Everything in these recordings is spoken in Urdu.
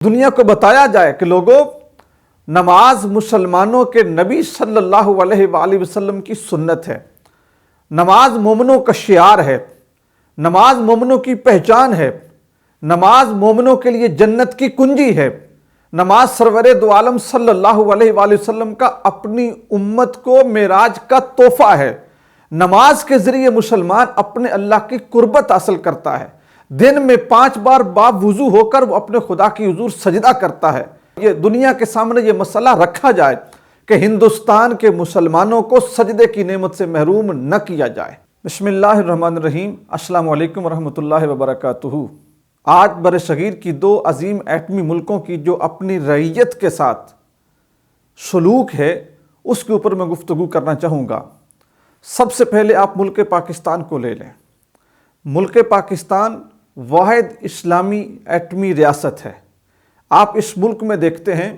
دنیا کو بتایا جائے کہ لوگوں، نماز مسلمانوں کے نبی صلی اللہ علیہ وآلہ وسلم کی سنت ہے۔ نماز مومنوں کا شعار ہے، نماز مومنوں کی پہچان ہے، نماز مومنوں کے لیے جنت کی کنجی ہے۔ نماز سرور دو عالم صلی اللہ علیہ وآلہ وسلم کا اپنی امت کو معراج کا تحفہ ہے۔ نماز کے ذریعے مسلمان اپنے اللہ کی قربت حاصل کرتا ہے۔ دن میں 5 بار باوضو ہو کر وہ اپنے خدا کی حضور سجدہ کرتا ہے۔ یہ دنیا کے سامنے یہ مسئلہ رکھا جائے کہ ہندوستان کے مسلمانوں کو سجدے کی نعمت سے محروم نہ کیا جائے۔ بسم اللہ الرحمن الرحیم۔ السلام علیکم ورحمۃ اللہ وبرکاتہ۔ آج بر صغیر کی 2 عظیم ایٹمی ملکوں کی جو اپنی رعیت کے ساتھ سلوک ہے، اس کے اوپر میں گفتگو کرنا چاہوں گا۔ سب سے پہلے آپ ملک پاکستان کو لے لیں۔ ملک پاکستان واحد اسلامی ایٹمی ریاست ہے۔ آپ اس ملک میں دیکھتے ہیں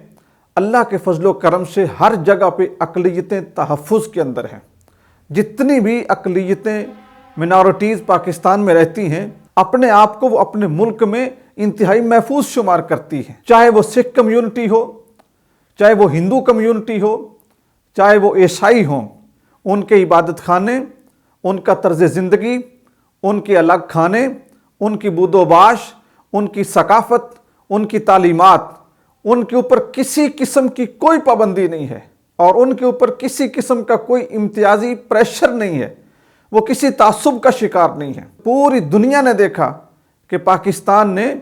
اللہ کے فضل و کرم سے ہر جگہ پہ اقلیتیں تحفظ کے اندر ہیں۔ جتنی بھی اقلیتیں منارٹیز پاکستان میں رہتی ہیں، اپنے آپ کو وہ اپنے ملک میں انتہائی محفوظ شمار کرتی ہیں، چاہے وہ سکھ کمیونٹی ہو، چاہے وہ ہندو کمیونٹی ہو، چاہے وہ عیسائی ہوں۔ ان کے عبادت خانے، ان کا طرز زندگی، ان کے الگ کھانے، ان کی بود و باش، ان کی ثقافت، ان کی تعلیمات، ان کے اوپر کسی قسم کی کوئی پابندی نہیں ہے، اور ان کے اوپر کسی قسم کا کوئی امتیازی پریشر نہیں ہے۔ وہ کسی تعصب کا شکار نہیں ہے۔ پوری دنیا نے دیکھا کہ پاکستان نے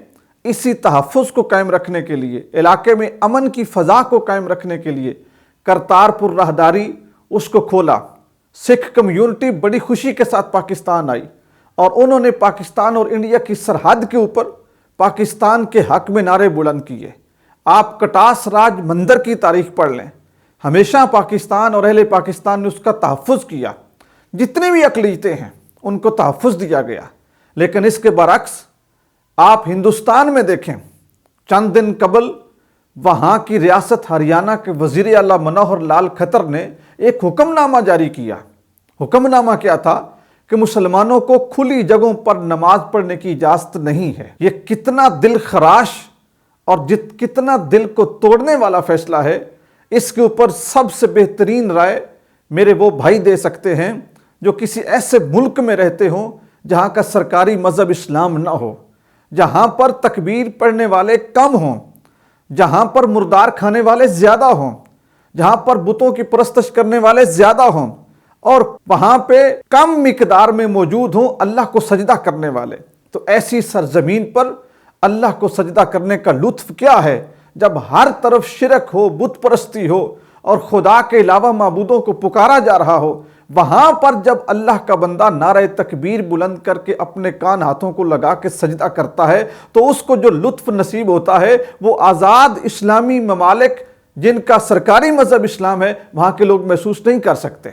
اسی تحفظ کو قائم رکھنے کے لیے، علاقے میں امن کی فضا کو قائم رکھنے کے لیے کرتارپور راہداری اس کو کھولا۔ سکھ کمیونٹی بڑی خوشی کے ساتھ پاکستان آئی، اور انہوں نے پاکستان اور انڈیا کی سرحد کے اوپر پاکستان کے حق میں نعرے بلند کیے۔ آپ کٹاس راج مندر کی تاریخ پڑھ لیں، ہمیشہ پاکستان اور اہل پاکستان نے اس کا تحفظ کیا۔ جتنی بھی اقلیتیں ہیں ان کو تحفظ دیا گیا۔ لیکن اس کے برعکس آپ ہندوستان میں دیکھیں، چند دن قبل وہاں کی ریاست ہریانہ کے وزیر اعلیٰ منوہر لال کھٹر نے ایک حکم نامہ جاری کیا۔ حکم نامہ کیا تھا کہ مسلمانوں کو کھلی جگہوں پر نماز پڑھنے کی اجازت نہیں ہے۔ یہ کتنا دل خراش اور کتنا دل کو توڑنے والا فیصلہ ہے، اس کے اوپر سب سے بہترین رائے میرے وہ بھائی دے سکتے ہیں جو کسی ایسے ملک میں رہتے ہوں جہاں کا سرکاری مذہب اسلام نہ ہو، جہاں پر تکبیر پڑھنے والے کم ہوں، جہاں پر مردار کھانے والے زیادہ ہوں، جہاں پر بتوں کی پرستش کرنے والے زیادہ ہوں، اور وہاں پہ کم مقدار میں موجود ہوں اللہ کو سجدہ کرنے والے۔ تو ایسی سرزمین پر اللہ کو سجدہ کرنے کا لطف کیا ہے جب ہر طرف شرک ہو، بت پرستی ہو، اور خدا کے علاوہ معبودوں کو پکارا جا رہا ہو۔ وہاں پر جب اللہ کا بندہ نعرہ تکبیر بلند کر کے اپنے کان ہاتھوں کو لگا کے سجدہ کرتا ہے تو اس کو جو لطف نصیب ہوتا ہے وہ آزاد اسلامی ممالک جن کا سرکاری مذہب اسلام ہے وہاں کے لوگ محسوس نہیں کر سکتے۔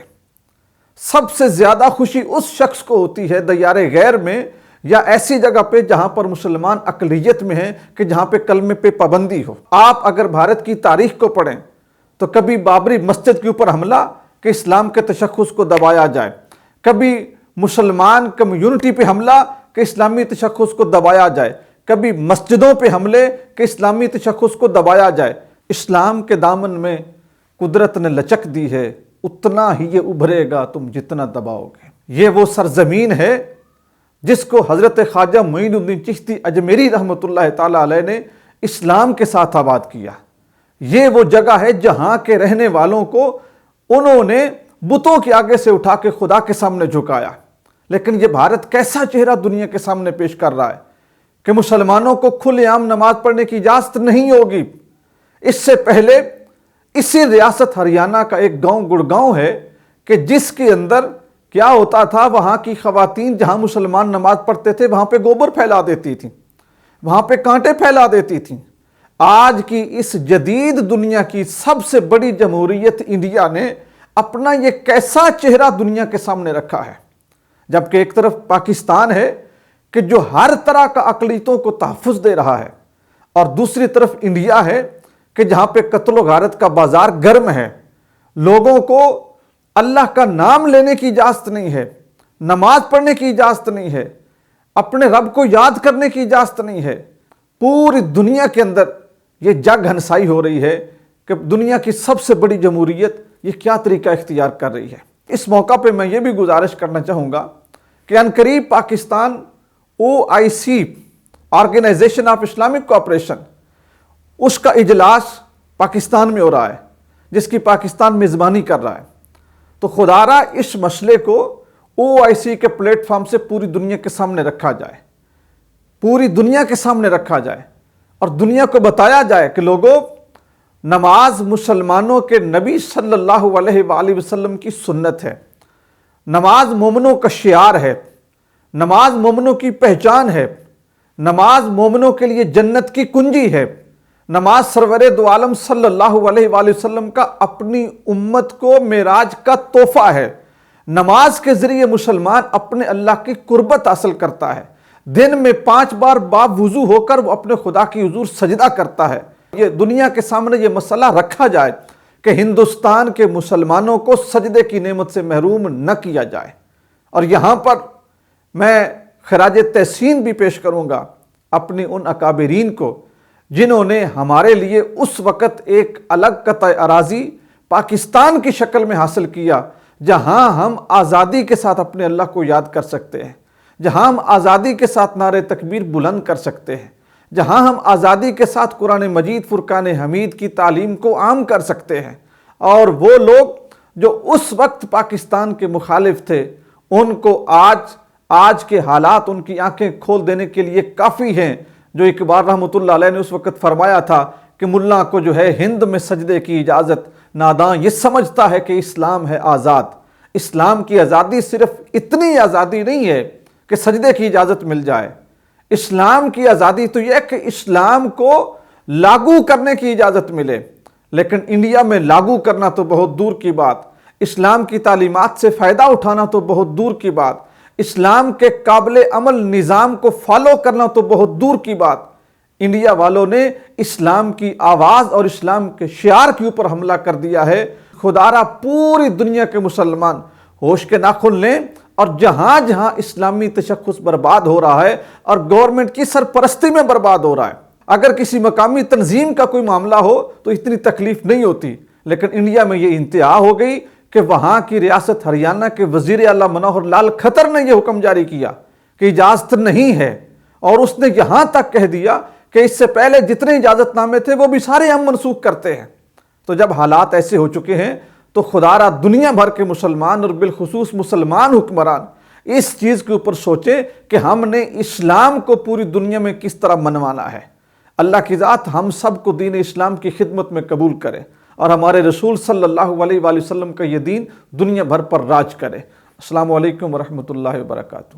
سب سے زیادہ خوشی اس شخص کو ہوتی ہے دیار غیر میں یا ایسی جگہ پہ جہاں پر مسلمان اقلیت میں ہیں کہ جہاں پہ کلمے پہ پابندی ہو۔ آپ اگر بھارت کی تاریخ کو پڑھیں تو کبھی بابری مسجد کے اوپر حملہ کہ اسلام کے تشخص کو دبایا جائے، کبھی مسلمان کمیونٹی پہ حملہ کہ اسلامی تشخص کو دبایا جائے، کبھی مسجدوں پہ حملے کہ اسلامی تشخص کو دبایا جائے۔ اسلام کے دامن میں قدرت نے لچک دی ہے، اتنا ہی یہ ابھرے گا تم جتنا دباؤ گے۔ یہ وہ سرزمین ہے جس کو حضرت خواجہ معین الدین چشتی اجمیری رحمۃ اللہ تعالیٰ علیہ نے اسلام کے ساتھ آباد کیا۔ یہ وہ جگہ ہے جہاں کے رہنے والوں کو انہوں نے بتوں کے آگے سے اٹھا کے خدا کے سامنے جھکایا۔ لیکن یہ بھارت کیسا چہرہ دنیا کے سامنے پیش کر رہا ہے کہ مسلمانوں کو کھلے عام نماز پڑھنے کی اجازت نہیں ہوگی۔ اس سے پہلے اسی ریاست ہریانہ کا ایک گاؤں گڑگاؤں ہے کہ جس کے اندر کیا ہوتا تھا، وہاں کی خواتین جہاں مسلمان نماز پڑھتے تھے وہاں پہ گوبر پھیلا دیتی تھیں، وہاں پہ کانٹے پھیلا دیتی تھیں۔ آج کی اس جدید دنیا کی سب سے بڑی جمہوریت انڈیا نے اپنا یہ کیسا چہرہ دنیا کے سامنے رکھا ہے، جبکہ ایک طرف پاکستان ہے کہ جو ہر طرح کا اقلیتوں کو تحفظ دے رہا ہے، اور دوسری طرف انڈیا ہے کہ جہاں پہ قتل و غارت کا بازار گرم ہے، لوگوں کو اللہ کا نام لینے کی اجازت نہیں ہے، نماز پڑھنے کی اجازت نہیں ہے، اپنے رب کو یاد کرنے کی اجازت نہیں ہے۔ پوری دنیا کے اندر یہ جگ ہنسائی ہو رہی ہے کہ دنیا کی سب سے بڑی جمہوریت یہ کیا طریقہ اختیار کر رہی ہے۔ اس موقع پہ میں یہ بھی گزارش کرنا چاہوں گا کہ عنقریب Pakistan OIC Organisation of Islamic Cooperation اس کا اجلاس پاکستان میں ہو رہا ہے، جس کی پاکستان میزبانی کر رہا ہے۔ تو خدا را اس مسئلے کو OIC کے پلیٹ فارم سے پوری دنیا کے سامنے رکھا جائے، پوری دنیا کے سامنے رکھا جائے اور دنیا کو بتایا جائے کہ لوگوں، نماز مسلمانوں کے نبی صلی اللہ علیہ وآلہ وسلم کی سنت ہے، نماز مومنوں کا شعار ہے، نماز مومنوں کی پہچان ہے، نماز مومنوں کے لیے جنت کی کنجی ہے، نماز سرور دو عالم صلی اللہ علیہ وآلہ وسلم کا اپنی امت کو معراج کا تحفہ ہے۔ نماز کے ذریعے مسلمان اپنے اللہ کی قربت حاصل کرتا ہے، دن میں 5 بار باوضو ہو کر وہ اپنے خدا کی حضور سجدہ کرتا ہے۔ یہ دنیا کے سامنے یہ مسئلہ رکھا جائے کہ ہندوستان کے مسلمانوں کو سجدے کی نعمت سے محروم نہ کیا جائے۔ اور یہاں پر میں خراج تحسین بھی پیش کروں گا اپنی ان اکابرین کو جنہوں نے ہمارے لیے اس وقت ایک الگ قطع اراضی پاکستان کی شکل میں حاصل کیا، جہاں ہم آزادی کے ساتھ اپنے اللہ کو یاد کر سکتے ہیں، جہاں ہم آزادی کے ساتھ نعرہ تکبیر بلند کر سکتے ہیں، جہاں ہم آزادی کے ساتھ قرآن مجید فرقان حمید کی تعلیم کو عام کر سکتے ہیں۔ اور وہ لوگ جو اس وقت پاکستان کے مخالف تھے، ان کو آج کے حالات ان کی آنکھیں کھول دینے کے لیے کافی ہیں۔ جو اقبال رحمۃ اللہ علیہ نے اس وقت فرمایا تھا کہ ملا کو جو ہے ہند میں سجدے کی اجازت، ناداں یہ سمجھتا ہے کہ اسلام ہے آزاد۔ اسلام کی آزادی صرف اتنی آزادی نہیں ہے کہ سجدے کی اجازت مل جائے، اسلام کی آزادی تو یہ ہے کہ اسلام کو لاگو کرنے کی اجازت ملے، لیکن انڈیا میں لاگو کرنا تو بہت دور کی بات، اسلام کی تعلیمات سے فائدہ اٹھانا تو بہت دور کی بات، اسلام کے قابل عمل نظام کو فالو کرنا تو بہت دور کی بات۔ انڈیا والوں نے اسلام کی آواز اور اسلام کے شعار کے اوپر حملہ کر دیا ہے۔ خدا را پوری دنیا کے مسلمان ہوش کے ناخن لیں، اور جہاں جہاں اسلامی تشخص برباد ہو رہا ہے اور گورنمنٹ کی سرپرستی میں برباد ہو رہا ہے، اگر کسی مقامی تنظیم کا کوئی معاملہ ہو تو اتنی تکلیف نہیں ہوتی، لیکن انڈیا میں یہ انتہا ہو گئی کہ وہاں کی ریاست ہریانہ کے وزیر اعلیٰ منوہر لال کھٹر نے یہ حکم جاری کیا کہ اجازت نہیں ہے، اور اس نے یہاں تک کہہ دیا کہ اس سے پہلے جتنے اجازت نامے تھے وہ بھی سارے ہم منسوخ کرتے ہیں۔ تو جب حالات ایسے ہو چکے ہیں تو خدا را دنیا بھر کے مسلمان اور بالخصوص مسلمان حکمران اس چیز کے اوپر سوچیں کہ ہم نے اسلام کو پوری دنیا میں کس طرح منوانا ہے۔ اللہ کی ذات ہم سب کو دین اسلام کی خدمت میں قبول کرے اور ہمارے رسول صلی اللہ علیہ وآلہ وسلم کا یہ دین دنیا بھر پر راج کرے۔ السلام علیکم ورحمۃ اللہ وبرکاتہ۔